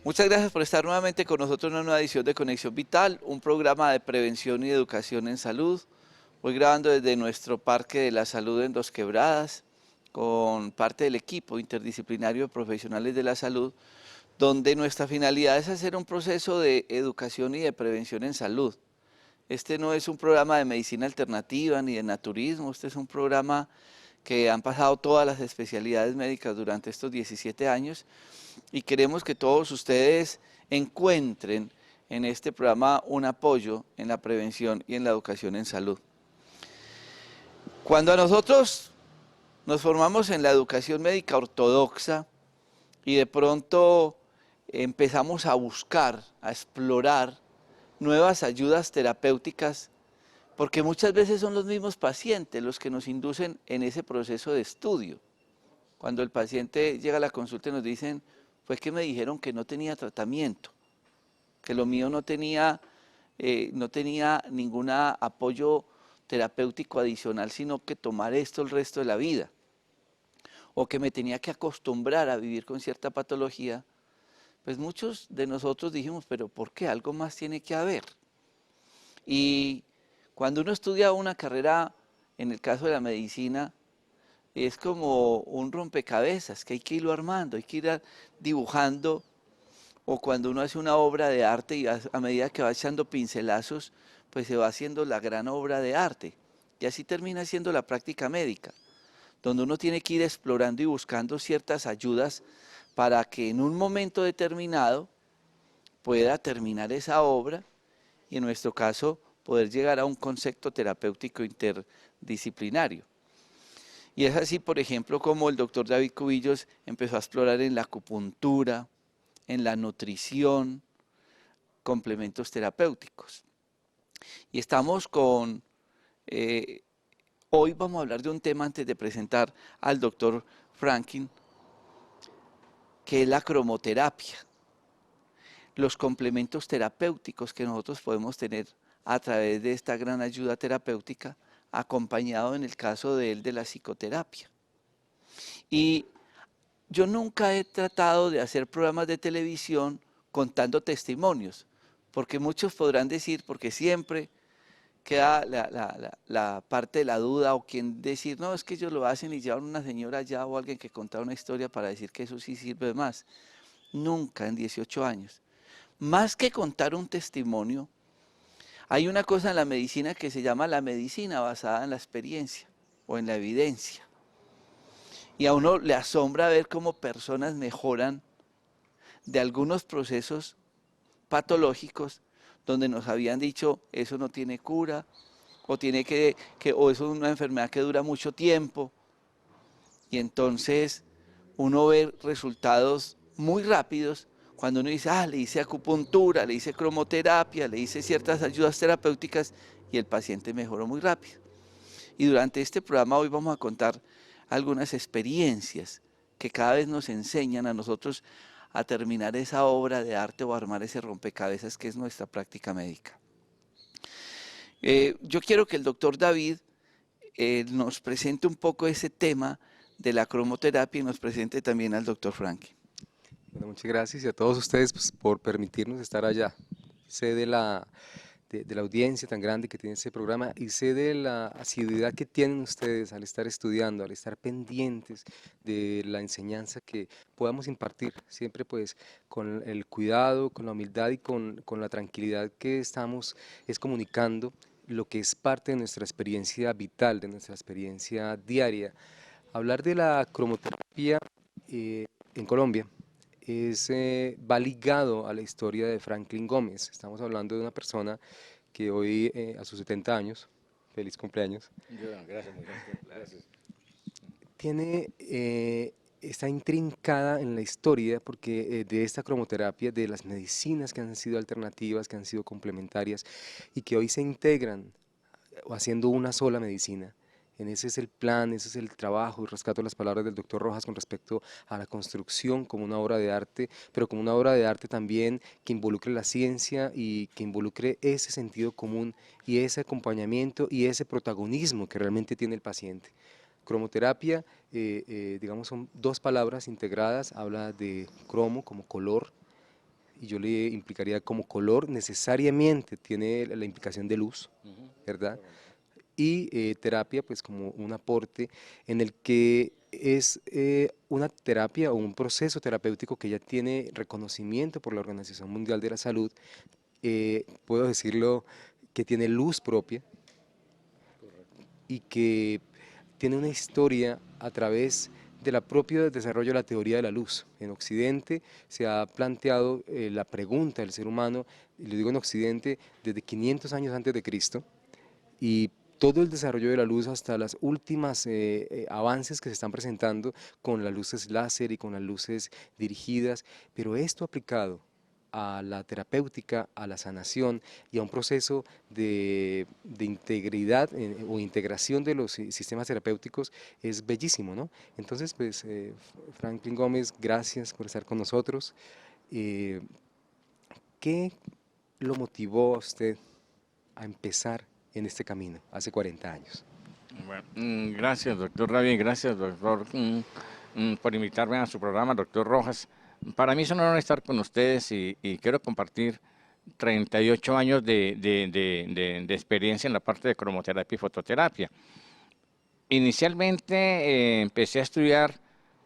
Muchas gracias por estar nuevamente con nosotros en una nueva edición de Conexión Vital, un programa de prevención y educación en salud. Hoy grabando desde nuestro Parque de la Salud en Dos Quebradas, con parte del equipo interdisciplinario de profesionales de la salud, donde nuestra finalidad es hacer un proceso de educación y de prevención en salud. Este no es un programa de medicina alternativa ni de naturismo, este es un programa que han pasado todas las especialidades médicas durante estos 17 años y queremos que todos ustedes encuentren en este programa un apoyo en la prevención y en la educación en salud. Cuando a nosotros nos formamos en la educación médica ortodoxa y de pronto empezamos a buscar, a explorar nuevas ayudas terapéuticas, porque muchas veces son los mismos pacientes los que nos inducen en ese proceso de estudio. Cuando el paciente llega a la consulta y nos dicen, fue que me dijeron que no tenía tratamiento, que lo mío no tenía ningún apoyo terapéutico adicional, sino que tomar esto el resto de la vida, o que me tenía que acostumbrar a vivir con cierta patología, pues muchos de nosotros dijimos, pero ¿por qué? Algo más tiene que haber. Y cuando uno estudia una carrera, en el caso de la medicina, es como un rompecabezas que hay que irlo armando, hay que ir dibujando, o cuando uno hace una obra de arte y a medida que va echando pincelazos, pues se va haciendo la gran obra de arte. Y así termina siendo la práctica médica, donde uno tiene que ir explorando y buscando ciertas ayudas para que en un momento determinado pueda terminar esa obra y en nuestro caso poder llegar a un concepto terapéutico interdisciplinario. Y es así, por ejemplo, como el doctor David Cubillos empezó a explorar en la acupuntura, en la nutrición, complementos terapéuticos. Y estamos eh, hoy vamos a hablar de un tema antes de presentar al doctor Franklin, que es la cromoterapia, los complementos terapéuticos que nosotros podemos tener a través de esta gran ayuda terapéutica, acompañado en el caso de él de la psicoterapia. Y yo nunca he tratado de hacer programas de televisión contando testimonios, porque muchos podrán decir, porque siempre queda la parte de la duda o quien decir, no, es que ellos lo hacen y llevan una señora allá o alguien que contara una historia para decir que eso sí sirve más. Nunca en 18 años. Más que contar un testimonio, hay una cosa en la medicina que se llama la medicina basada en la experiencia o en la evidencia. Y a uno le asombra ver cómo personas mejoran de algunos procesos patológicos donde nos habían dicho eso no tiene cura o tiene o eso es una enfermedad que dura mucho tiempo y entonces uno ve resultados muy rápidos cuando uno dice, le hice acupuntura, le hice cromoterapia, le hice ciertas ayudas terapéuticas y el paciente mejoró muy rápido. Y durante este programa hoy vamos a contar algunas experiencias que cada vez nos enseñan a nosotros a terminar esa obra de arte o armar ese rompecabezas que es nuestra práctica médica. Yo quiero que el doctor David nos presente un poco ese tema de la cromoterapia y nos presente también al doctor Franklin. Bueno, muchas gracias y a todos ustedes pues, por permitirnos estar allá. Sé de la audiencia tan grande que tiene este programa y sé de la asiduidad que tienen ustedes al estar estudiando, al estar pendientes de la enseñanza que podamos impartir, siempre pues con el cuidado, con la humildad y con la tranquilidad que estamos es comunicando lo que es parte de nuestra experiencia vital, de nuestra experiencia diaria. Hablar de la cromoterapia en Colombia va ligado a la historia de Franklin Gómez. Estamos hablando de una persona que hoy, a sus 70 años, feliz cumpleaños, Gracias, muy gracias. Gracias. está intrincada en la historia porque de esta cromoterapia, de las medicinas que han sido alternativas, que han sido complementarias y que hoy se integran haciendo una sola medicina. En ese es el plan, ese es el trabajo, y rescato las palabras del doctor Rojas con respecto a la construcción como una obra de arte, pero como una obra de arte también que involucre la ciencia y que involucre ese sentido común y ese acompañamiento y ese protagonismo que realmente tiene el paciente. Cromoterapia, digamos, son dos palabras integradas, habla de cromo como color, y yo le implicaría como color, necesariamente tiene la implicación de luz, ¿verdad? Y terapia, pues como un aporte en el que es una terapia o un proceso terapéutico que ya tiene reconocimiento por la Organización Mundial de la Salud, puedo decirlo, que tiene luz propia y que tiene una historia a través de la propio desarrollo de la teoría de la luz. En Occidente se ha planteado la pregunta del ser humano, y lo digo en Occidente, desde 500 años antes de Cristo, y todo el desarrollo de la luz hasta las últimas avances que se están presentando con las luces láser y con las luces dirigidas, pero esto aplicado a la terapéutica, a la sanación y a un proceso de integridad o integración de los sistemas terapéuticos es bellísimo, ¿no? Entonces, pues, Franklin Gómez, gracias por estar con nosotros. Eh, ¿Qué lo motivó a usted a empezar en este camino hace 40 años? Bueno, gracias, doctor Ravi, gracias, doctor, por invitarme a su programa, doctor Rojas. Para mí es un honor estar con ustedes y quiero compartir 38 años de experiencia en la parte de cromoterapia y fototerapia. Inicialmente empecé a estudiar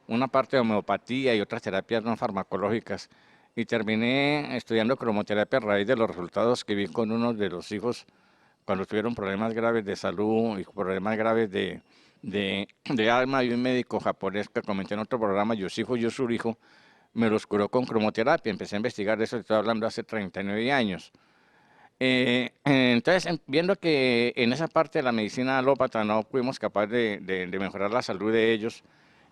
una parte de homeopatía y otras terapias no farmacológicas y terminé estudiando cromoterapia a raíz de los resultados que vi con uno de los hijos cuando tuvieron problemas graves de salud y problemas graves de alma, y un médico japonés que comenté en otro programa, Yoshiko Yosurijo, me los curó con cromoterapia. Empecé a investigar eso, estoy hablando hace 39 años. Entonces, viendo que en esa parte de la medicina alópata no fuimos capaces de mejorar la salud de ellos,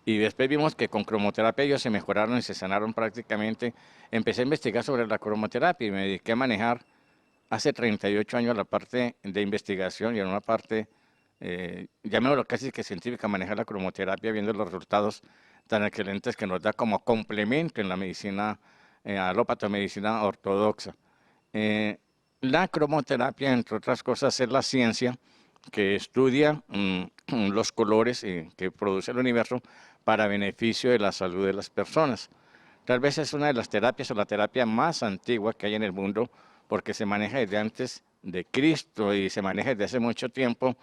y después vimos que con cromoterapia ellos se mejoraron y se sanaron prácticamente, empecé a investigar sobre la cromoterapia y me dediqué a manejar hace 38 años la parte de investigación y en una parte, llamémoslo casi que científica, manejar la cromoterapia, viendo los resultados tan excelentes que nos da como complemento en la medicina alópata, medicina ortodoxa. Eh, la cromoterapia, entre otras cosas, es la ciencia que estudia los colores que produce el universo para beneficio de la salud de las personas. Tal vez es una de las terapias o la terapia más antigua que hay en el mundo porque se maneja desde antes de Cristo y se maneja desde hace mucho tiempo.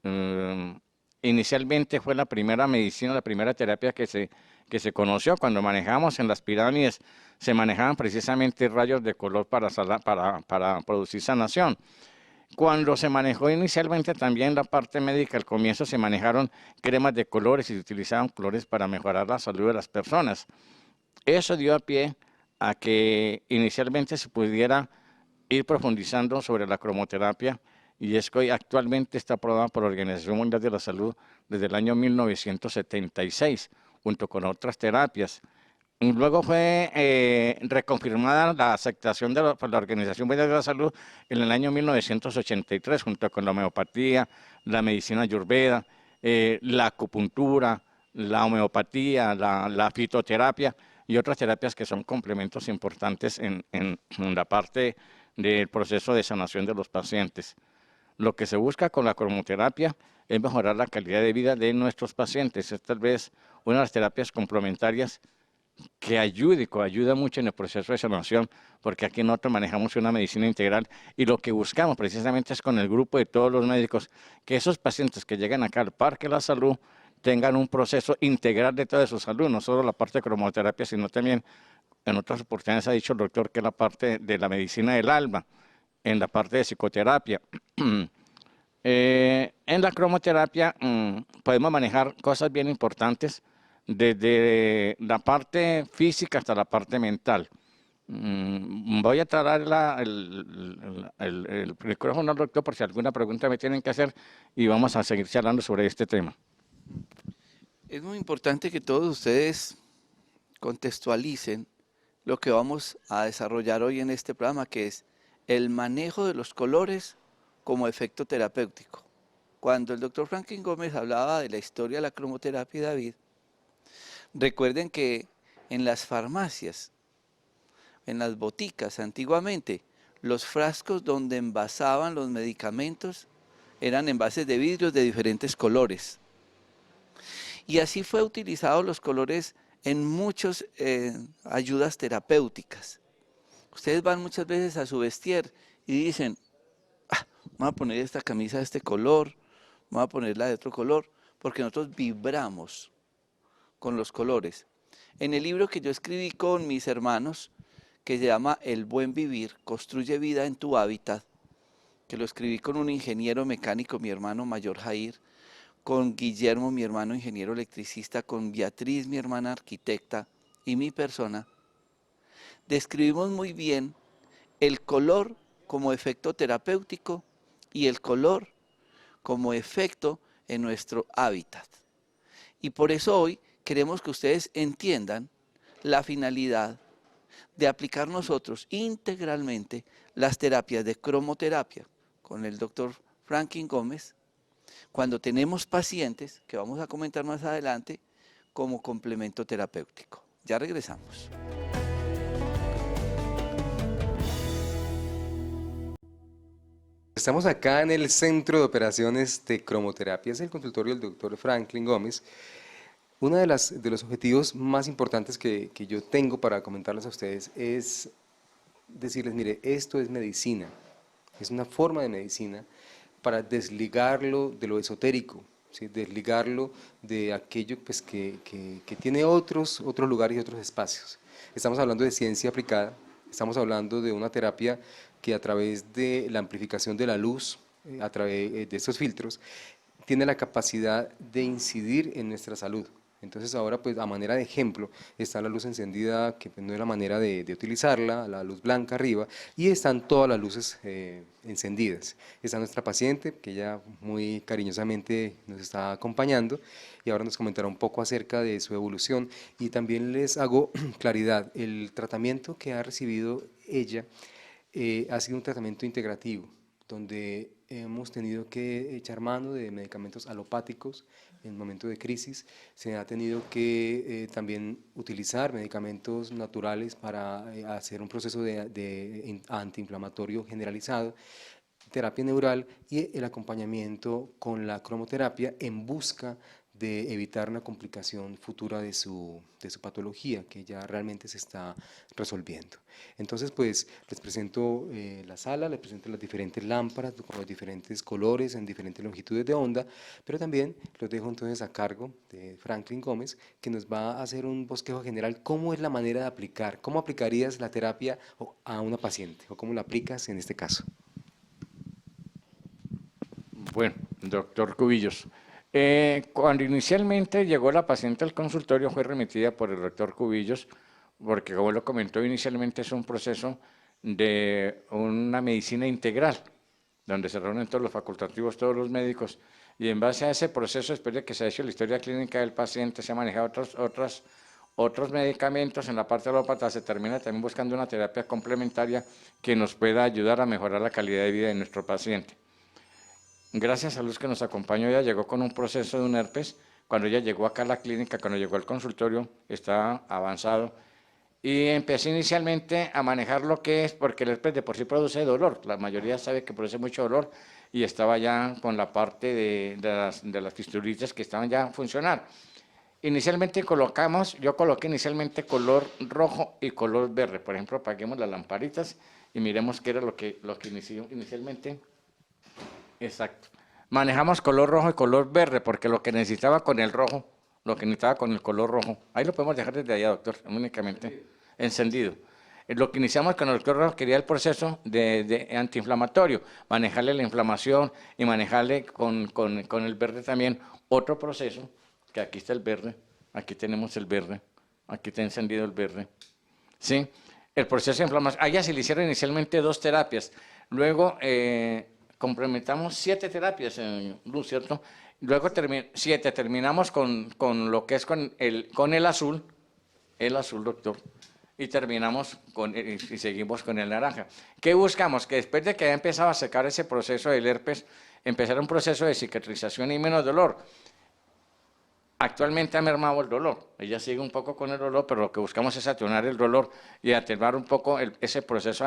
Mm, Inicialmente fue la primera medicina, la primera terapia que se conoció. Cuando manejamos en las pirámides, se manejaban precisamente rayos de color para producir sanación. Cuando se manejó inicialmente también la parte médica, al comienzo se manejaron cremas de colores y se utilizaban colores para mejorar la salud de las personas. Eso dio a pie a que inicialmente se pudiera ir profundizando sobre la cromoterapia, y es que hoy actualmente está aprobada por la Organización Mundial de la Salud desde el año 1976, junto con otras terapias. Y luego fue reconfirmada la aceptación por la Organización Mundial de la Salud en el año 1983, junto con la homeopatía, la medicina ayurveda, la acupuntura, la homeopatía, la fitoterapia y otras terapias que son complementos importantes en la parte del proceso de sanación de los pacientes. Lo que se busca con la cromoterapia es mejorar la calidad de vida de nuestros pacientes. Es tal vez una de las terapias complementarias que ayuda mucho en el proceso de sanación, porque aquí nosotros manejamos una medicina integral y lo que buscamos precisamente es con el grupo de todos los médicos que esos pacientes que llegan acá al Parque de la Salud tengan un proceso integral de toda su salud, no solo la parte de cromoterapia, sino también, en otras oportunidades ha dicho el doctor, que es la parte de la medicina del alma, en la parte de psicoterapia. En la cromoterapia podemos manejar cosas bien importantes, desde la parte física hasta la parte mental. Voy a tratar el micrófono al doctor por si alguna pregunta me tienen que hacer y vamos a seguir charlando sobre este tema. Es muy importante que todos ustedes contextualicen lo que vamos a desarrollar hoy en este programa, que es el manejo de los colores como efecto terapéutico. Cuando el doctor Franklin Gómez hablaba de la historia de la cromoterapia, David, recuerden que en las farmacias, en las boticas, antiguamente, los frascos donde envasaban los medicamentos eran envases de vidrios de diferentes colores. Y así fue utilizados los colores en muchas ayudas terapéuticas. Ustedes van muchas veces a su vestir y dicen, ah, me voy a poner esta camisa de este color, me voy a ponerla de otro color, porque nosotros vibramos con los colores. En el libro que yo escribí con mis hermanos, que se llama El Buen Vivir, Construye Vida en tu Hábitat, que lo escribí con un ingeniero mecánico, mi hermano mayor Jair, con Guillermo, mi hermano ingeniero electricista, con Beatriz, mi hermana arquitecta, y mi persona, describimos muy bien el color como efecto terapéutico y el color como efecto en nuestro hábitat. Y por eso hoy queremos que ustedes entiendan la finalidad de aplicar nosotros integralmente las terapias de cromoterapia con el doctor Franklin Gómez, cuando tenemos pacientes, que vamos a comentar más adelante, como complemento terapéutico. Ya regresamos. Estamos acá en el Centro de Operaciones de Cromoterapia, es el consultorio del doctor Franklin Gómez. Uno de los objetivos más importantes que yo tengo para comentarles a ustedes es decirles, mire, esto es medicina, es una forma de medicina para desligarlo de lo esotérico, ¿sí? Desligarlo de aquello pues, que tiene otros lugares y otros espacios. Estamos hablando de ciencia aplicada, estamos hablando de una terapia que a través de la amplificación de la luz, a través de estos filtros, tiene la capacidad de incidir en nuestra salud. Entonces ahora pues a manera de ejemplo está la luz encendida, que pues, no es la manera de utilizarla, la luz blanca arriba, y están todas las luces encendidas. Está nuestra paciente, que ella muy cariñosamente nos está acompañando, y ahora nos comentará un poco acerca de su evolución, y también les hago claridad, el tratamiento que ha recibido ella ha sido un tratamiento integrativo, donde hemos tenido que echar mano de medicamentos alopáticos en momento de crisis, se ha tenido que también utilizar medicamentos naturales para hacer un proceso de antiinflamatorio generalizado, terapia neural y el acompañamiento con la cromoterapia en busca de evitar una complicación futura de su patología que ya realmente se está resolviendo. Entonces, pues, les presento la sala, les presento las diferentes lámparas con los diferentes colores en diferentes longitudes de onda, pero también los dejo entonces a cargo de Franklin Gómez, que nos va a hacer un bosquejo general, cómo es la manera de aplicar, cómo aplicarías la terapia a una paciente, o cómo la aplicas en este caso. Bueno, doctor Cubillos, cuando inicialmente llegó la paciente al consultorio fue remitida por el doctor Cubillos, porque como lo comentó inicialmente es un proceso de una medicina integral, donde se reúnen todos los facultativos, todos los médicos, y en base a ese proceso, después de que se ha hecho la historia clínica del paciente, se han manejado otros medicamentos, en la parte alópata se termina también buscando una terapia complementaria que nos pueda ayudar a mejorar la calidad de vida de nuestro paciente. Gracias a Luz que nos acompañó, ella llegó con un proceso de un herpes. Cuando ella llegó acá a la clínica, cuando llegó al consultorio, estaba avanzado. Y empecé inicialmente a manejar lo que es, porque el herpes de por sí produce dolor. La mayoría sabe que produce mucho dolor. Y estaba ya con la parte de las fistulitas que estaban ya a funcionar. Inicialmente yo coloqué inicialmente color rojo y color verde. Por ejemplo, apaguemos las lamparitas y miremos qué era lo que inició inicialmente. Exacto. Manejamos color rojo y color verde porque lo que necesitaba con el rojo, lo que necesitaba con el color rojo, ahí lo podemos dejar desde allá, doctor, únicamente encendido. Lo que iniciamos con el color rojo quería el proceso de antiinflamatorio, manejarle la inflamación y manejarle con el verde también otro proceso, que aquí está el verde, aquí tenemos el verde, aquí está encendido el verde, ¿sí? El proceso de inflamación, a ella se le hicieron inicialmente 2 terapias, luego complementamos 7 terapias, Luz, ¿cierto? Luego terminamos con lo que es con el azul, doctor, y terminamos y seguimos con el naranja. ¿Qué buscamos? Que después de que haya empezado a secar ese proceso del herpes, empezara un proceso de cicatrización y menos dolor. Actualmente ha mermado el dolor, ella sigue un poco con el dolor, pero lo que buscamos es atenuar el dolor y atenuar un poco ese proceso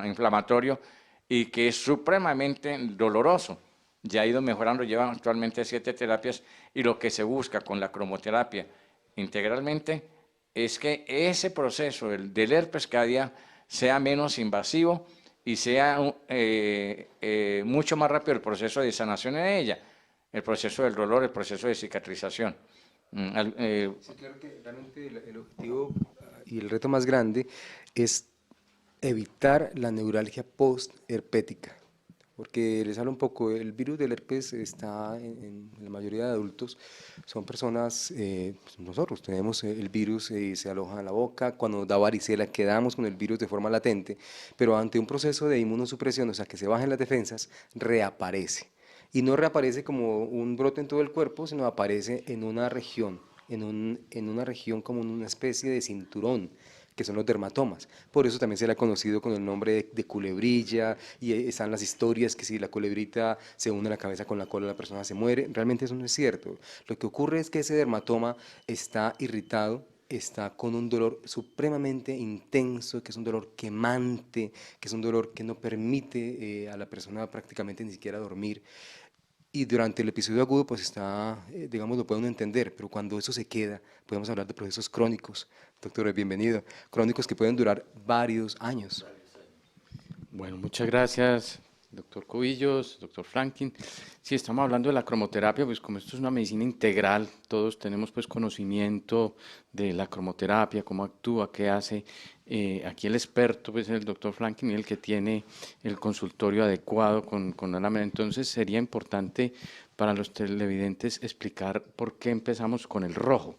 inflamatorio y que es supremamente doloroso. Ya ha ido mejorando, lleva actualmente 7 terapias y lo que se busca con la cromoterapia integralmente es que ese proceso del herpes cada día sea menos invasivo y sea mucho más rápido el proceso de sanación en ella, el proceso del dolor, el proceso de cicatrización. Sí, claro que realmente el objetivo y el reto más grande es evitar la neuralgia post-herpética, porque les hablo un poco, el virus del herpes está en la mayoría de adultos, son personas, pues nosotros tenemos el virus y se aloja en la boca, cuando nos da varicela quedamos con el virus de forma latente, pero ante un proceso de inmunosupresión, o sea que se bajen las defensas, reaparece. Y no reaparece como un brote en todo el cuerpo, sino aparece en una región, en una región como una especie de cinturón, que son los dermatomas. Por eso también se le ha conocido con el nombre de culebrilla, y están las historias que si la culebrita se une la cabeza con la cola, la persona se muere. Realmente eso no es cierto. Lo que ocurre es que ese dermatoma está irritado, está con un dolor supremamente intenso, que es un dolor quemante, que es un dolor que no permite a la persona prácticamente ni siquiera dormir. Y durante el episodio agudo, pues está, digamos, lo puede uno entender, pero cuando eso se queda, podemos hablar de procesos crónicos. Doctor, bienvenido. Crónicos que pueden durar varios años. Bueno, muchas gracias, doctor Cubillos, doctor Franklin. Sí, estamos hablando de la cromoterapia, pues como esto es una medicina integral, todos tenemos pues conocimiento de la cromoterapia, cómo actúa, qué hace. Aquí el experto pues es el doctor Franklin y el que tiene el consultorio adecuado con Ana María. Entonces sería importante para los televidentes explicar por qué empezamos con el rojo.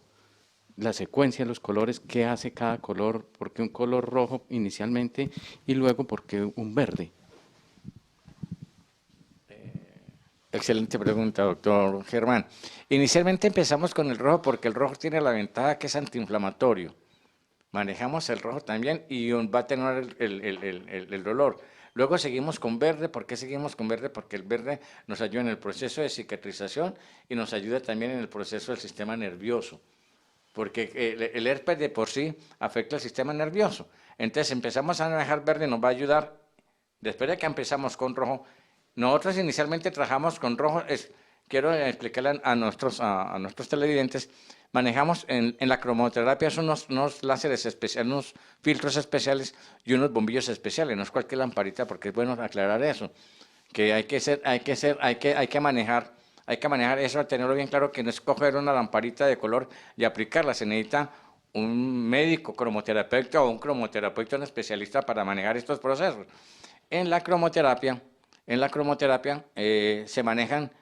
La secuencia de los colores, qué hace cada color, por qué un color rojo inicialmente y luego por qué un verde. Excelente pregunta, doctor Germán. Inicialmente empezamos con el rojo porque el rojo tiene la ventaja que es antiinflamatorio. Manejamos el rojo también y va a tener el dolor. Luego seguimos con verde. ¿Por qué seguimos con verde? Porque el verde nos ayuda en el proceso de cicatrización y nos ayuda también en el proceso del sistema nervioso. Porque el herpes de por sí afecta al sistema nervioso. Entonces empezamos a manejar verde, nos va a ayudar. Después de que empezamos con rojo, nosotros inicialmente trabajamos con rojo. Quiero explicarle a nuestros televidentes, manejamos en la cromoterapia son unos láseres especiales, unos filtros especiales y unos bombillos especiales, no es cualquier lamparita, porque es bueno aclarar eso, que hay que manejar eso, tenerlo bien claro, que no es coger una lamparita de color y aplicarla, se necesita un médico cromoterapeuta o un cromoterapeuta, un especialista para manejar estos procesos. En la cromoterapia se manejan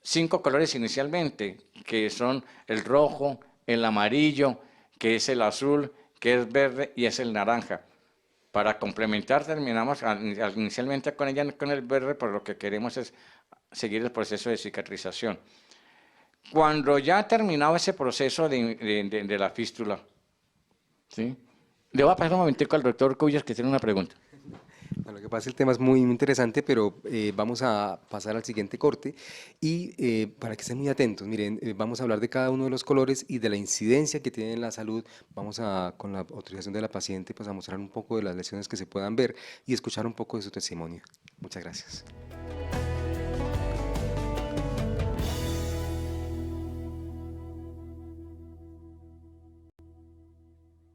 5 colores inicialmente, que son el rojo, el amarillo, que es el azul, que es verde y es el naranja. Para complementar, terminamos inicialmente con el verde, pero lo que queremos es seguir el proceso de cicatrización. Cuando ya ha terminado ese proceso de la fístula, ¿sí? Le voy a pasar un momentico al doctor Cuyas que tiene una pregunta. Bueno, lo que pasa es que el tema es muy interesante, pero vamos a pasar al siguiente corte y para que estén muy atentos, miren, vamos a hablar de cada uno de los colores y de la incidencia que tiene en la salud. Vamos a, con la autorización de la paciente, pues a mostrar un poco de las lesiones que se puedan ver y escuchar un poco de su testimonio. Muchas gracias.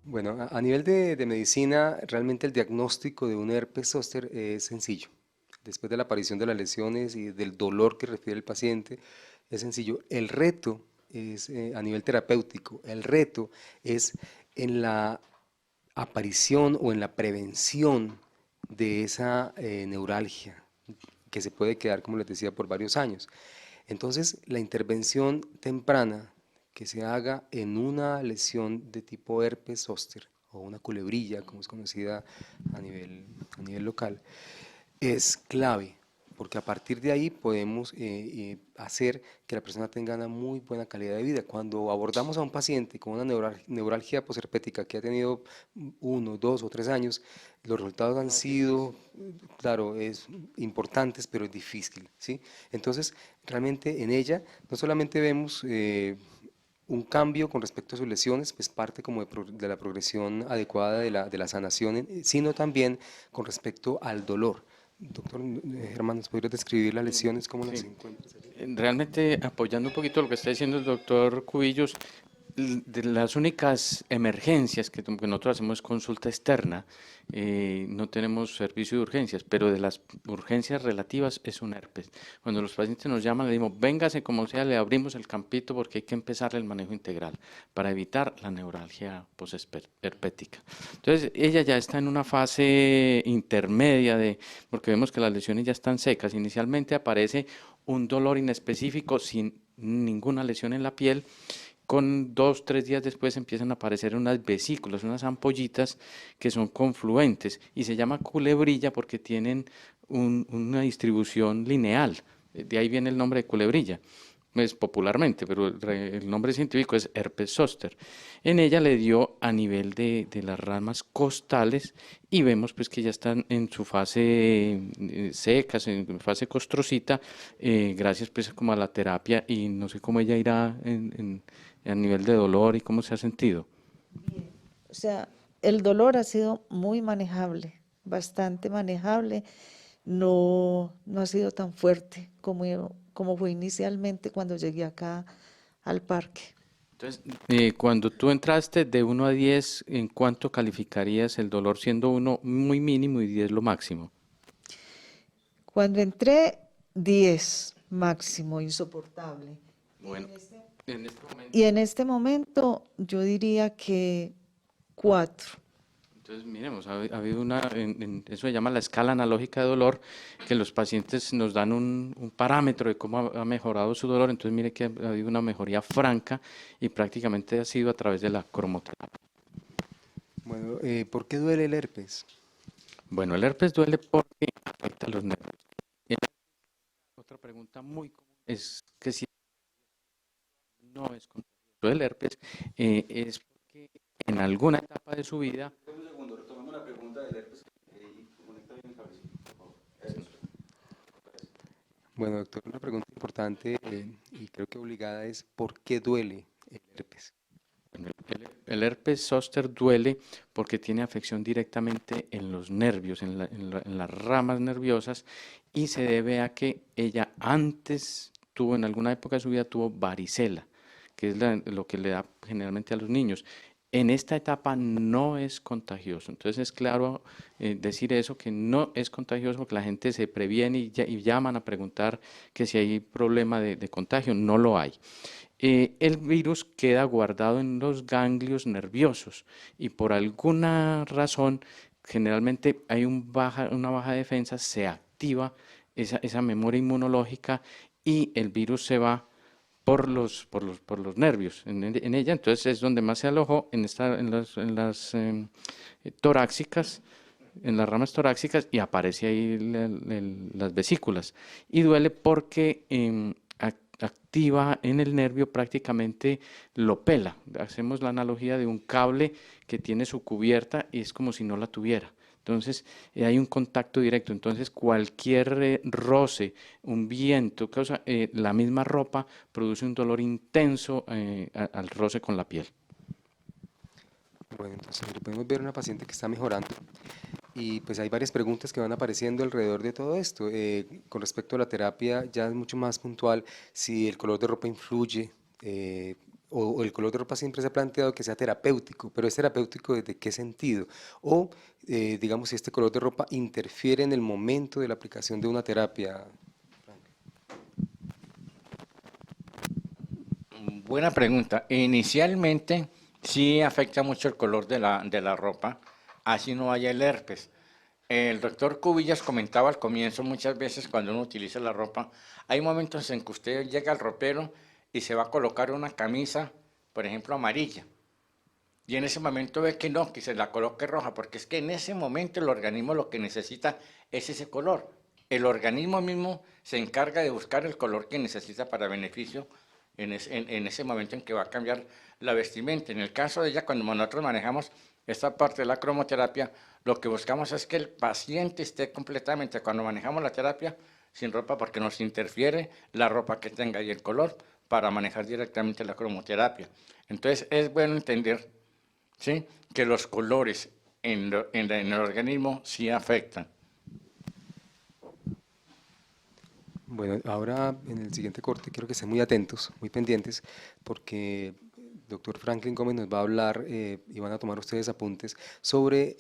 Bueno, a nivel de medicina, realmente el diagnóstico de un herpes zóster es sencillo. Después de la aparición de las lesiones y del dolor que refiere el paciente, es sencillo. El reto es a nivel terapéutico, el reto es en la aparición o en la prevención de esa neuralgia que se puede quedar, como les decía, por varios años. Entonces, la intervención temprana que se haga en una lesión de tipo herpes zóster o una culebrilla, como es conocida a nivel local, es clave, porque a partir de ahí podemos hacer que la persona tenga una muy buena calidad de vida. Cuando abordamos a un paciente con una neuralgia posherpética que ha tenido 1, 2 o 3 años, los resultados han sido, claro, importantes, pero es difícil, ¿sí? Entonces, realmente en ella no solamente vemos un cambio con respecto a sus lesiones, pues parte como de la progresión adecuada de la sanación, sino también con respecto al dolor. Doctor Germán, ¿nos podría describir las lesiones, cómo las Sí. encuentras? Realmente apoyando un poquito lo que está diciendo el doctor Cubillos, de las únicas emergencias que nosotros hacemos es consulta externa, no tenemos servicio de urgencias, pero de las urgencias relativas es un herpes. Cuando los pacientes nos llaman, le decimos, véngase como sea, le abrimos el campito porque hay que empezar el manejo integral para evitar la neuralgia posherpética. Entonces, ella ya está en una fase intermedia porque vemos que las lesiones ya están secas. Inicialmente aparece un dolor inespecífico sin ninguna lesión en la piel. Con 2, 3 días después empiezan a aparecer unas vesículas, unas ampollitas que son confluentes y se llama culebrilla porque tienen una distribución lineal. De ahí viene el nombre de culebrilla, pues popularmente, pero el nombre científico es herpes zóster. En ella le dio a nivel de las ramas costales y vemos pues que ya están en su fase secas, en fase costrocita, gracias pues como a la terapia y no sé cómo ella irá a nivel de dolor y cómo se ha sentido. O sea, el dolor ha sido muy manejable, bastante manejable. No ha sido tan fuerte como fue inicialmente cuando llegué acá al parque. Entonces, cuando tú entraste de 1 a 10, ¿en cuánto calificarías el dolor siendo 1 muy mínimo y 10 lo máximo? Cuando entré, 10 máximo, insoportable. Bueno, en este momento, Y en este momento yo diría que 4. entonces miremos, ha habido eso se llama la escala analógica de dolor, que los pacientes nos dan un parámetro de cómo ha mejorado su dolor, entonces mire que ha habido una mejoría franca y prácticamente ha sido a través de la cromoterapia. Bueno, ¿por qué duele el herpes? Bueno, el herpes duele porque afecta a los nervios. Eh, Otra pregunta muy común es que si no es contagioso el herpes, es porque en alguna etapa de su vida. Un segundo, retomemos la pregunta del herpes y conecta bien el cablecito, por favor. Bueno, doctor, una pregunta importante y creo que obligada es ¿por qué duele el herpes? Bueno, el herpes zóster duele porque tiene afección directamente en los nervios, en las ramas nerviosas y se debe a que ella antes tuvo, en alguna época de su vida, tuvo varicela, que es lo que le da generalmente a los niños. En esta etapa no es contagioso, entonces es claro decir eso, que no es contagioso porque la gente se previene y llaman a preguntar que si hay problema de contagio, no lo hay. El virus queda guardado en los ganglios nerviosos y por alguna razón, generalmente hay una baja defensa, se activa esa memoria inmunológica y el virus se va por los nervios en ella. Entonces es donde más se alojó en las torácicas, en las ramas torácicas y aparece ahí las vesículas. Y duele porque activa en el nervio, prácticamente lo pela. Hacemos la analogía de un cable que tiene su cubierta y es como si no la tuviera. Entonces hay un contacto directo. Entonces cualquier roce, un viento, la misma ropa produce un dolor intenso al roce con la piel. Bueno, entonces podemos ver una paciente que está mejorando y pues hay varias preguntas que van apareciendo alrededor de todo esto. Con respecto a la terapia, ya es mucho más puntual si el color de ropa influye o el color de ropa siempre se ha planteado que sea terapéutico, pero ¿es terapéutico desde qué sentido? O digamos si este color de ropa interfiere en el momento de la aplicación de una terapia. Buena pregunta. Inicialmente sí afecta mucho el color de la ropa, así no haya el herpes. El doctor Cubillas comentaba al comienzo, muchas veces cuando uno utiliza la ropa, hay momentos en que usted llega al ropero y se va a colocar una camisa, por ejemplo, amarilla. Y en ese momento ve que no, que se la coloque roja, porque es que en ese momento el organismo lo que necesita es ese color. El organismo mismo se encarga de buscar el color que necesita para beneficio en ese momento en que va a cambiar la vestimenta. En el caso de ella, cuando nosotros manejamos esta parte de la cromoterapia, lo que buscamos es que el paciente esté completamente, cuando manejamos la terapia, sin ropa, porque nos interfiere la ropa que tenga y el color para manejar directamente la cromoterapia. Entonces es bueno entender, ¿sí?, que los colores en el organismo sí afectan. Bueno, ahora en el siguiente corte quiero que estén muy atentos, muy pendientes, porque doctor Franklin Gómez nos va a hablar y van a tomar ustedes apuntes sobre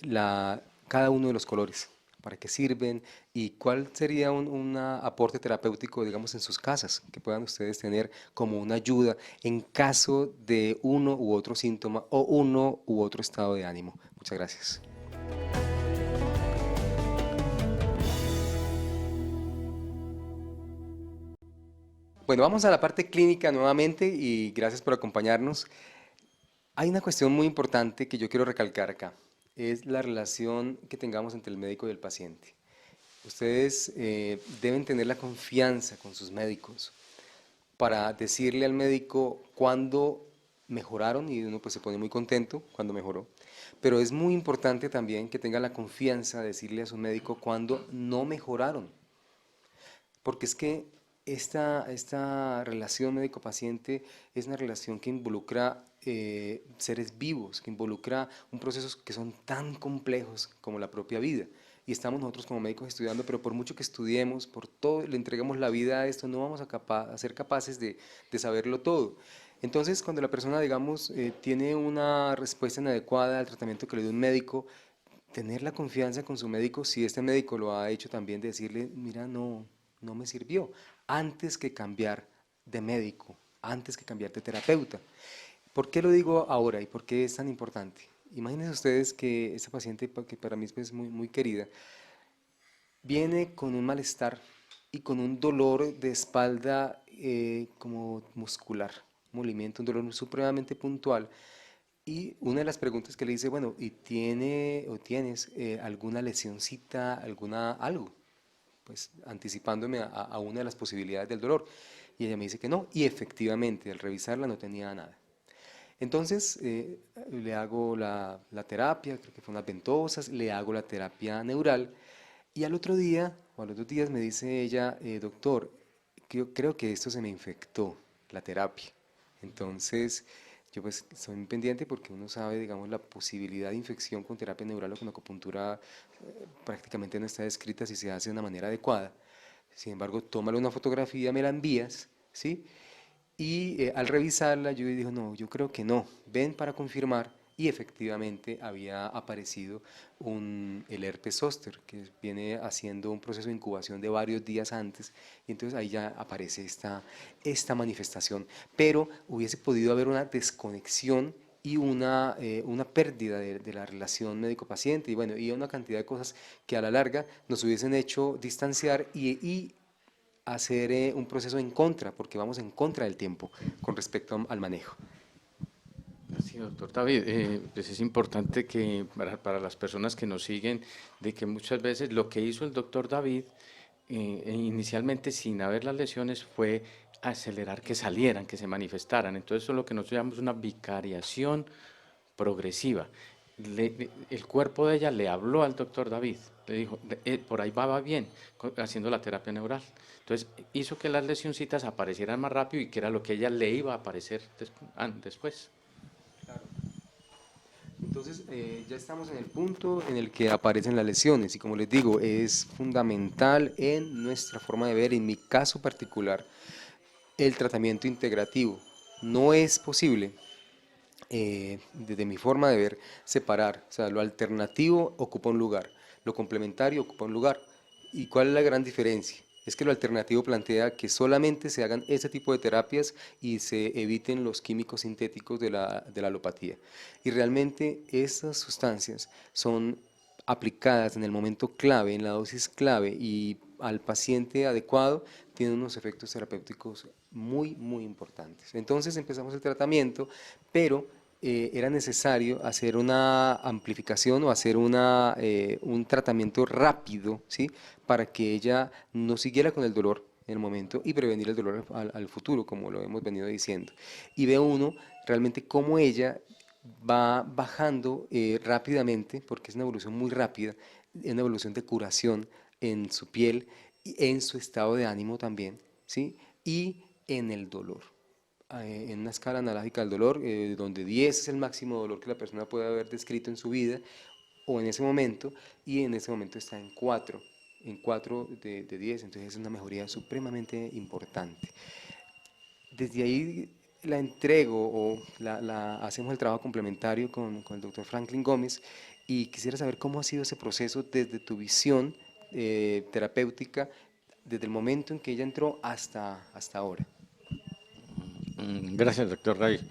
cada uno de los colores, para qué sirven y cuál sería un aporte terapéutico, digamos, en sus casas, que puedan ustedes tener como una ayuda en caso de uno u otro síntoma o uno u otro estado de ánimo. Muchas gracias. Bueno, vamos a la parte clínica nuevamente y gracias por acompañarnos. Hay una cuestión muy importante que yo quiero recalcar acá, es la relación que tengamos entre el médico y el paciente. Ustedes deben tener la confianza con sus médicos para decirle al médico cuándo mejoraron y uno pues se pone muy contento cuando mejoró, pero es muy importante también que tengan la confianza de decirle a su médico cuándo no mejoraron, porque es que esta relación médico-paciente es una relación que involucra seres vivos, que involucra un procesos que son tan complejos como la propia vida. Y estamos nosotros como médicos estudiando, pero por mucho que estudiemos, por todo, le entregamos la vida a esto, no vamos a ser capaces de saberlo todo. Entonces, cuando la persona, digamos, tiene una respuesta inadecuada al tratamiento que le dio un médico, tener la confianza con su médico, si este médico lo ha hecho también, de decirle, mira, no me sirvió, antes que cambiar de médico, antes que cambiar de terapeuta. ¿Por qué lo digo ahora y por qué es tan importante? Imagínense ustedes que esa paciente, que para mí es muy, muy querida, viene con un malestar y con un dolor de espalda como muscular, un movimiento, un dolor supremamente puntual. Y una de las preguntas que le dice, bueno, ¿y tienes alguna lesioncita, algo? Pues anticipándome a una de las posibilidades del dolor. Y ella me dice que no, y efectivamente, al revisarla no tenía nada. Entonces le hago la terapia, creo que fue unas ventosas, le hago la terapia neural y al otro día, o a los 2 días me dice ella, doctor, creo que esto se me infectó, la terapia. Entonces yo pues soy muy pendiente porque uno sabe, digamos, la posibilidad de infección con terapia neural o con acupuntura prácticamente no está descrita si se hace de una manera adecuada. Sin embargo, tómale una fotografía, me la envías, ¿sí? Y al revisarla yo dije, no, yo creo que no, ven para confirmar y efectivamente había aparecido el herpes zóster que viene haciendo un proceso de incubación de varios días antes y entonces ahí ya aparece esta manifestación, pero hubiese podido haber una desconexión y una pérdida de la relación médico-paciente y bueno, y una cantidad de cosas que a la larga nos hubiesen hecho distanciar y hacer un proceso en contra, porque vamos en contra del tiempo con respecto al manejo. Sí, doctor David, pues es importante que para las personas que nos siguen, de que muchas veces lo que hizo el doctor David, inicialmente sin haber las lesiones, fue acelerar que salieran, que se manifestaran. Entonces eso es lo que nosotros llamamos una vicariación progresiva. El cuerpo de ella le habló al doctor David, le dijo, por ahí va bien, haciendo la terapia neural. Entonces hizo que las lesioncitas aparecieran más rápido y que era lo que ella le iba a aparecer después. Entonces ya estamos en el punto en el que aparecen las lesiones y como les digo, es fundamental en nuestra forma de ver, en mi caso particular, el tratamiento integrativo. No es posible, desde mi forma de ver, separar, o sea, lo alternativo ocupa un lugar, lo complementario ocupa un lugar. ¿Y cuál es la gran diferencia? Es que lo alternativo plantea que solamente se hagan ese tipo de terapias y se eviten los químicos sintéticos de la alopatía. Y realmente estas sustancias son aplicadas en el momento clave, en la dosis clave y al paciente adecuado, tienen unos efectos terapéuticos muy, muy importantes. Entonces empezamos el tratamiento, pero era necesario hacer una amplificación o hacer un tratamiento rápido, ¿sí? Para que ella no siguiera con el dolor en el momento y prevenir el dolor al futuro, como lo hemos venido diciendo. Y ve uno realmente cómo ella va bajando rápidamente, porque es una evolución muy rápida, es una evolución de curación en su piel, en su estado de ánimo también, ¿sí? Y en el dolor. En una escala analógica del dolor, donde 10 es el máximo dolor que la persona puede haber descrito en su vida o en ese momento, y en ese momento está en 4 de 10, entonces es una mejoría supremamente importante. Desde ahí la entrego o hacemos el trabajo complementario con el doctor Franklin Gómez y quisiera saber cómo ha sido ese proceso desde tu visión terapéutica, desde el momento en que ella entró hasta ahora. Gracias, doctor David.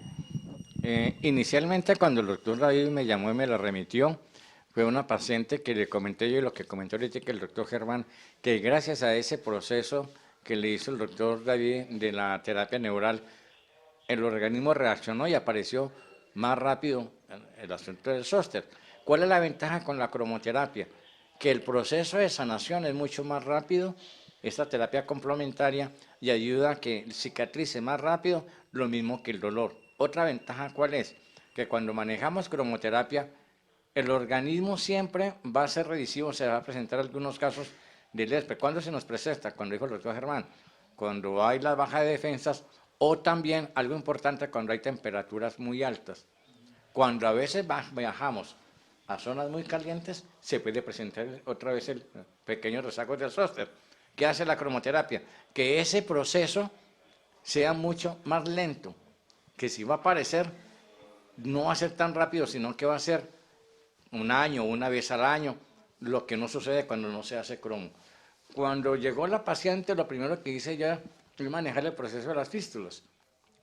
Inicialmente, cuando el doctor David me llamó y me la remitió, fue una paciente que le comenté yo y lo que comentó ahorita que el doctor Germán, que gracias a ese proceso que le hizo el doctor David de la terapia neural, el organismo reaccionó y apareció más rápido el asunto del zóster. ¿Cuál es la ventaja con la cromoterapia? Que el proceso de sanación es mucho más rápido, esta terapia complementaria, y ayuda a que cicatrice más rápido, lo mismo que el dolor. Otra ventaja, ¿cuál es? Que cuando manejamos cromoterapia, el organismo siempre va a ser revisivo, se va a presentar algunos casos de LESPE. ¿Cuándo se nos presenta? Cuando dijo el doctor Germán, cuando hay la baja de defensas, o también, algo importante, cuando hay temperaturas muy altas. Cuando a veces viajamos a zonas muy calientes, se puede presentar otra vez el pequeño rezago del zóster. ¿Qué hace la cromoterapia? Que ese proceso sea mucho más lento, que si va a aparecer, no va a ser tan rápido, sino que va a ser un año, una vez al año, lo que no sucede cuando no se hace cromo. Cuando llegó la paciente, lo primero que hice ya fue manejar el proceso de las fístulas.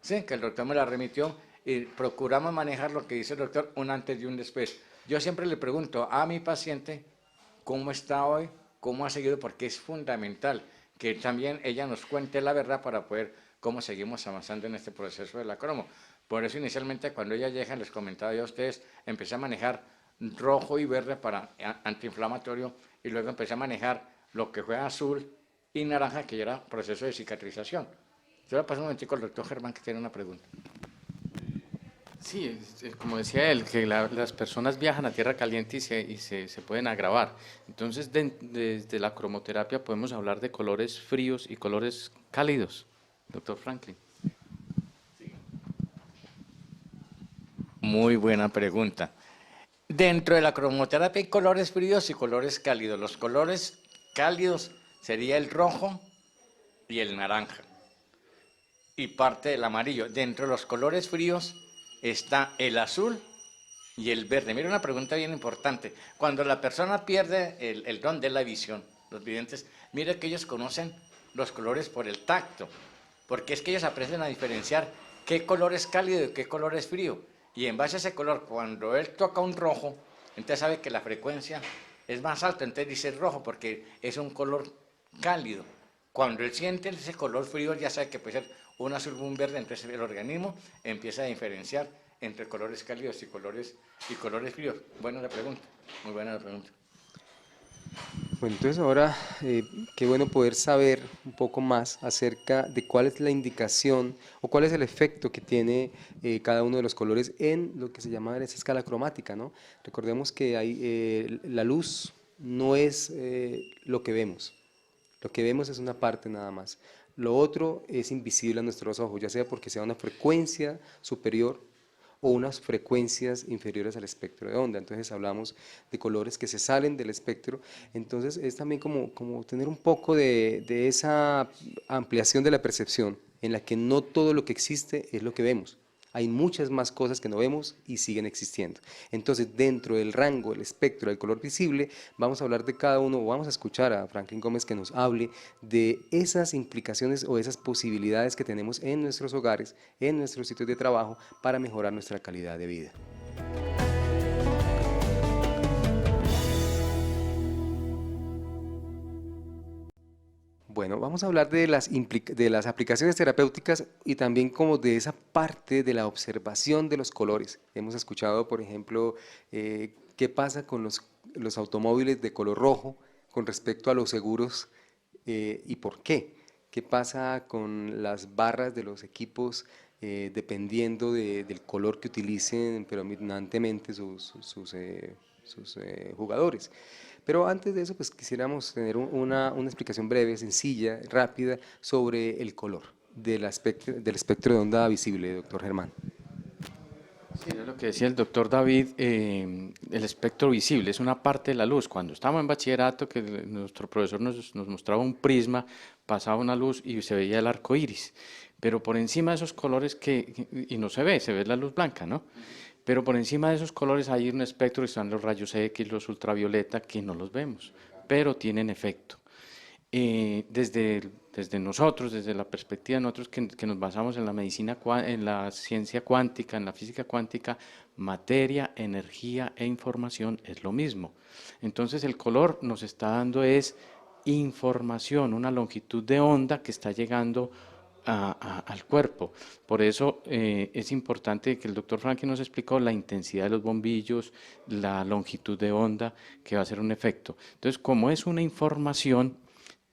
Sí, que el doctor me la remitió y procuramos manejar lo que dice el doctor, un antes y un después. Yo siempre le pregunto a mi paciente cómo está hoy, cómo ha seguido, porque es fundamental que también ella nos cuente la verdad para poder cómo seguimos avanzando en este proceso de la cromo. Por eso inicialmente cuando ella llega, les comentaba yo a ustedes, empecé a manejar rojo y verde para antiinflamatorio y luego empecé a manejar lo que fue azul y naranja, que ya era proceso de cicatrización. Yo le paso un momentico al doctor Germán, que tiene una pregunta. Sí, como decía él, que las personas viajan a tierra caliente y se pueden agravar. Entonces, desde la cromoterapia podemos hablar de colores fríos y colores cálidos, doctor Franklin. Muy buena pregunta. Dentro de la cromoterapia hay colores fríos y colores cálidos. Los colores cálidos sería el rojo y el naranja y parte del amarillo. Dentro de los colores fríos está el azul y el verde. Mira, una pregunta bien importante. Cuando la persona pierde el don de la visión, los videntes, mira que ellos conocen los colores por el tacto, porque es que ellos aprenden a diferenciar qué color es cálido y qué color es frío. Y en base a ese color, cuando él toca un rojo, entonces sabe que la frecuencia es más alta, entonces dice rojo porque es un color cálido. Cuando él siente ese color frío, ya sabe que puede ser un azul o un verde, entonces el organismo empieza a diferenciar entre colores cálidos y colores fríos. Buena la pregunta, muy buena la pregunta. Bueno, entonces ahora qué bueno poder saber un poco más acerca de cuál es la indicación o cuál es el efecto que tiene cada uno de los colores en lo que se llama esa escala cromática, ¿no? Recordemos que la luz no es lo que vemos es una parte nada más. Lo otro es invisible a nuestros ojos, ya sea porque sea una frecuencia superior o unas frecuencias inferiores al espectro de onda. Entonces hablamos de colores que se salen del espectro. Entonces es también como tener un poco de esa ampliación de la percepción en la que no todo lo que existe es lo que vemos. Hay muchas más cosas que no vemos y siguen existiendo. Entonces, dentro del rango, el espectro del color visible, vamos a hablar de cada uno, o vamos a escuchar a Franklin Gómez que nos hable de esas implicaciones o esas posibilidades que tenemos en nuestros hogares, en nuestros sitios de trabajo, para mejorar nuestra calidad de vida. Bueno, vamos a hablar de las aplicaciones terapéuticas y también como de esa parte de la observación de los colores. Hemos escuchado, por ejemplo, qué pasa con los automóviles de color rojo con respecto a los seguros y por qué. ¿Qué pasa con las barras de los equipos dependiendo del color que utilicen predominantemente sus jugadores? Pero antes de eso, pues quisiéramos tener una explicación breve, sencilla, rápida, sobre el color del espectro de onda visible, doctor Germán. Sí, era lo que decía el doctor David, el espectro visible es una parte de la luz. Cuando estábamos en bachillerato, que nuestro profesor nos mostraba un prisma, pasaba una luz y se veía el arco iris. Pero por encima de esos colores y no se ve la luz blanca, ¿no? Pero por encima de esos colores hay un espectro, están los rayos X, los ultravioleta, que no los vemos, pero tienen efecto. Desde nosotros, desde la perspectiva de nosotros que nos basamos en la medicina, en la ciencia cuántica, en la física cuántica, materia, energía e información es lo mismo. Entonces el color nos está dando es información, una longitud de onda que está llegando al cuerpo. Por eso es importante que el doctor Franklin nos explicó la intensidad de los bombillos, la longitud de onda que va a ser un efecto. Entonces, como es una información,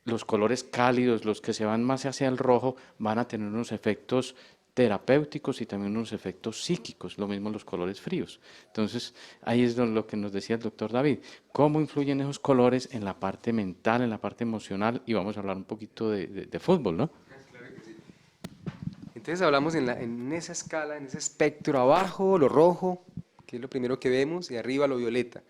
los colores cálidos, los que se van más hacia el rojo, van a tener unos efectos terapéuticos y también unos efectos psíquicos, lo mismo los colores fríos. Entonces, ahí es lo que nos decía el doctor David, cómo influyen esos colores en la parte mental, en la parte emocional, y vamos a hablar un poquito de fútbol, ¿no? Entonces hablamos en esa escala, en ese espectro, abajo lo rojo, que es lo primero que vemos, y arriba lo violeta.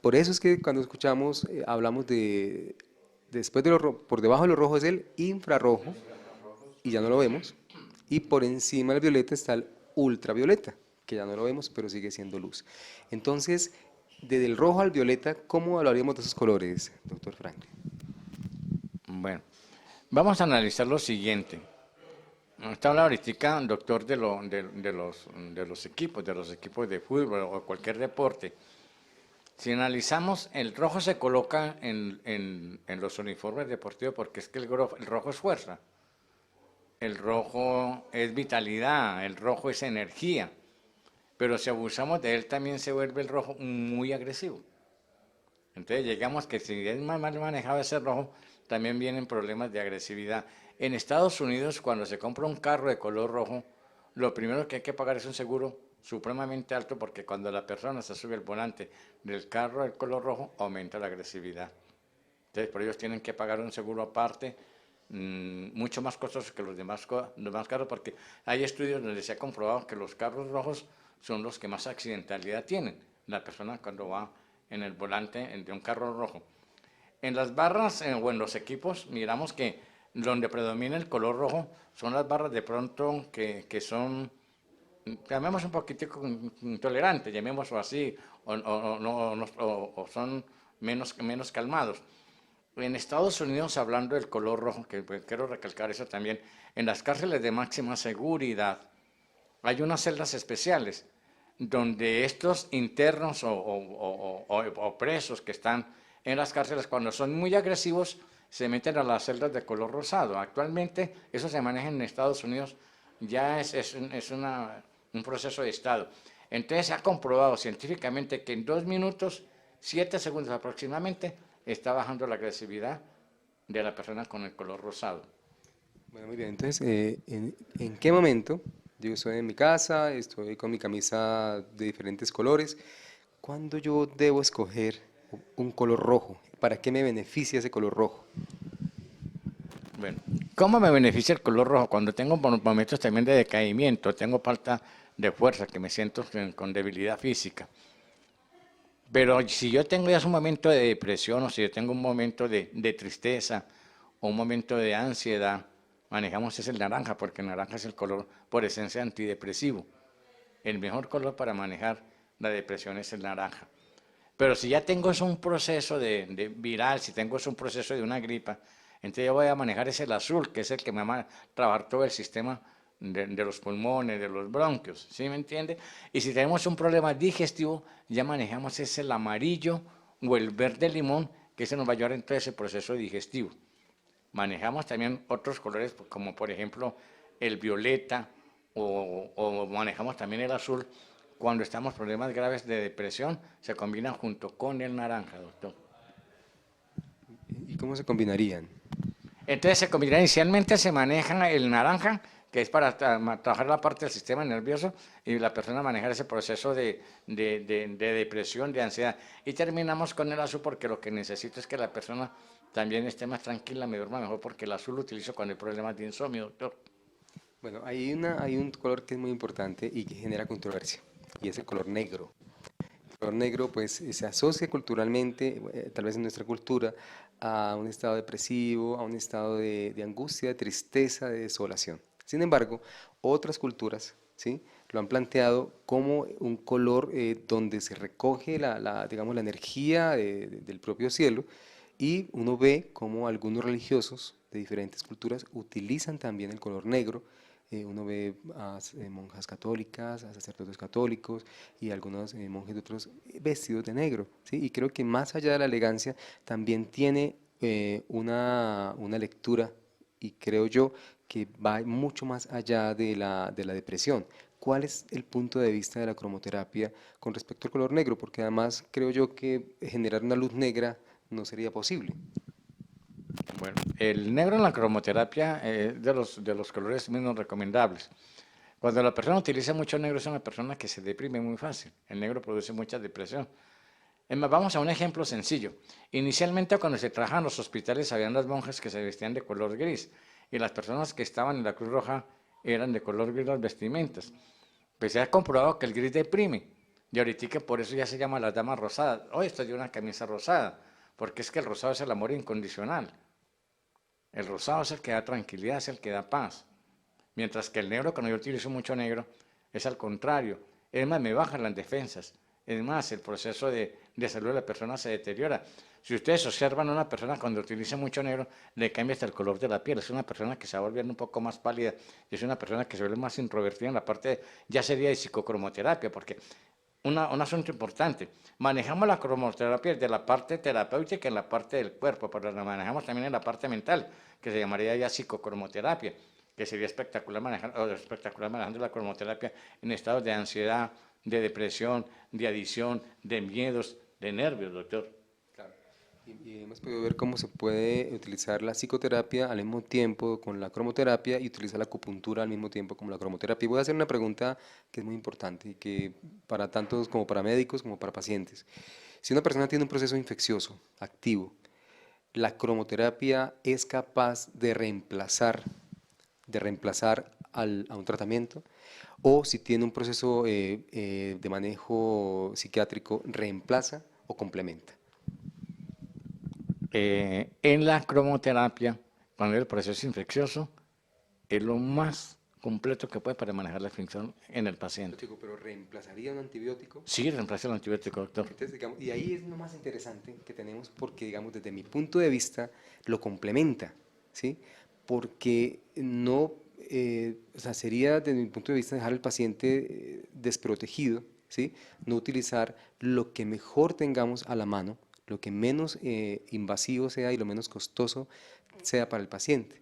Por eso es que cuando escuchamos, hablamos después de por debajo de lo rojo es el infrarrojo, y ya no lo vemos, y por encima del violeta está el ultravioleta, que ya no lo vemos, pero sigue siendo luz. Entonces, desde el rojo al violeta, ¿cómo hablaríamos de esos colores, doctor Franklin? Bueno, vamos a analizar lo siguiente. Está hablando ahorita, doctor, de los equipos de fútbol o cualquier deporte. Si analizamos, el rojo se coloca en los uniformes deportivos porque es que el rojo es fuerza, el rojo es vitalidad, el rojo es energía, pero si abusamos de él también se vuelve el rojo muy agresivo. Entonces llegamos que si es mal manejado ese rojo, también vienen problemas de agresividad. En Estados Unidos, cuando se compra un carro de color rojo, lo primero que hay que pagar es un seguro supremamente alto porque cuando la persona se sube al volante del carro de color rojo, aumenta la agresividad. Entonces, por ellos tienen que pagar un seguro aparte, mucho más costoso que los demás carros, porque hay estudios donde se ha comprobado que los carros rojos son los que más accidentalidad tienen. La persona cuando va en el volante de un carro rojo. En las barras o en los equipos miramos que donde predomina el color rojo son las barras de pronto que son, llamemos un poquito intolerantes, llamémoslo así, o son menos calmados. En Estados Unidos, hablando del color rojo, que pues, quiero recalcar eso también, en las cárceles de máxima seguridad hay unas celdas especiales donde estos internos o presos que están en las cárceles, cuando son muy agresivos, se meten a las celdas de color rosado. Actualmente eso se maneja en Estados Unidos, ya es un proceso de Estado. Entonces se ha comprobado científicamente que en 2 minutos, 7 segundos aproximadamente, está bajando la agresividad de la persona con el color rosado. Bueno, muy bien. Entonces, ¿en qué momento? Yo estoy en mi casa, estoy con mi camisa de diferentes colores. ¿Cuándo yo debo escoger un color rojo? ¿Para qué me beneficia ese color rojo? Bueno, ¿cómo me beneficia el color rojo? Cuando tengo momentos también de decaimiento, tengo falta de fuerza, que me siento con debilidad física. Pero si yo tengo ya un momento de depresión o si yo tengo un momento de tristeza o un momento de ansiedad, manejamos es el naranja, porque el naranja es el color por esencia antidepresivo. El mejor color para manejar la depresión es el naranja. Pero si ya tengo un proceso de viral, si tengo un proceso de una gripa, entonces yo voy a manejar es el azul, que es el que me va a trabajar todo el sistema de los pulmones, de los bronquios, ¿sí me entiende? Y si tenemos un problema digestivo, ya manejamos es el amarillo o el verde limón, que ese nos va a ayudar en todo ese proceso digestivo. Manejamos también otros colores, como por ejemplo el violeta, o manejamos también el azul. Cuando estamos en problemas graves de depresión, se combinan junto con el naranja, doctor. ¿Y cómo se combinarían? Entonces se combina, inicialmente se maneja el naranja, que es para trabajar la parte del sistema nervioso y la persona manejar ese proceso de depresión, de ansiedad. Y terminamos con el azul porque lo que necesito es que la persona también esté más tranquila, me duerma mejor, porque el azul lo utilizo cuando hay problemas de insomnio, doctor. Bueno, hay un color que es muy importante y que genera controversia. y es el color negro. El color negro pues se asocia culturalmente, tal vez en nuestra cultura, a un estado depresivo, a un estado de angustia, de tristeza, de desolación. Sin embargo, otras culturas, ¿sí?, lo han planteado como un color donde se recoge digamos, la energía del propio cielo, y uno ve como algunos religiosos de diferentes culturas utilizan también el color negro. Uno ve a monjas católicas, a sacerdotes católicos y algunos monjes de otros vestidos de negro, ¿sí? Y creo que más allá de la elegancia también tiene una lectura, y creo yo que va mucho más allá de la depresión. ¿Cuál es el punto de vista de la cromoterapia con respecto al color negro? Porque además creo yo que generar una luz negra no sería posible. Bueno, el negro en la cromoterapia es de los colores menos recomendables. Cuando la persona utiliza mucho negro es una persona que se deprime muy fácil. El negro produce mucha depresión. Es más, vamos a un ejemplo sencillo. Inicialmente cuando se trabajaban en los hospitales habían las monjas que se vestían de color gris y las personas que estaban en la Cruz Roja eran de color gris las vestimentas. Pues se ha comprobado que el gris deprime y ahorita por eso ya se llama las damas rosadas. Hoy estoy de una camisa rosada, porque es que el rosado es el amor incondicional. El rosado es el que da tranquilidad, es el que da paz. Mientras que el negro, cuando yo utilizo mucho negro, es al contrario. Es más, me bajan las defensas. Es más, el proceso de salud de la persona se deteriora. Si ustedes observan a una persona cuando utiliza mucho negro, le cambia hasta el color de la piel. Es una persona que se va volviendo un poco más pálida. Y es una persona que se vuelve más introvertida en la parte, ya sería de psicocromoterapia, porque un asunto importante. Manejamos la cromoterapia de la parte terapéutica en la parte del cuerpo, pero la manejamos también en la parte mental, que se llamaría ya psicocromoterapia, que sería espectacular manejando la cromoterapia en estados de ansiedad, de depresión, de adicción, de miedos, de nervios, doctor. Claro. Y hemos podido ver cómo se puede utilizar la psicoterapia al mismo tiempo con la cromoterapia y utilizar la acupuntura al mismo tiempo como la cromoterapia. Y voy a hacer una pregunta que es muy importante y que para tantos como para médicos como para pacientes. Si una persona tiene un proceso infeccioso activo, ¿la cromoterapia es capaz de reemplazar a un tratamiento? O si tiene un proceso de manejo psiquiátrico, ¿reemplaza o complementa? En la cromoterapia, cuando el proceso infeccioso, es lo más completo que puede para manejar la infección en el paciente. Digo, pero ¿reemplazaría un antibiótico? Sí, reemplaza el antibiótico, doctor. Entonces, digamos, y ahí es lo más interesante que tenemos porque, digamos, desde mi punto de vista, lo complementa, ¿sí? Porque no, o sea, sería desde mi punto de vista dejar al paciente desprotegido, ¿sí? No utilizar lo que mejor tengamos a la mano, lo que menos invasivo sea y lo menos costoso sea para el paciente.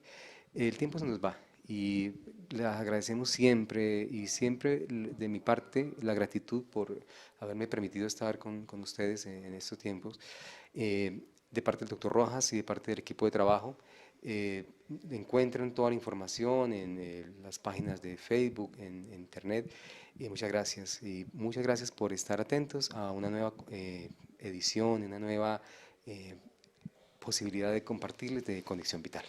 El tiempo se nos va y les agradecemos siempre y siempre de mi parte la gratitud por haberme permitido estar con ustedes en estos tiempos. De parte del doctor Rojas y de parte del equipo de trabajo, encuentran toda la información en las páginas de Facebook, en Internet. Muchas gracias y muchas gracias por estar atentos a una nueva edición, una nueva posibilidad de compartirles de Conexión Vital.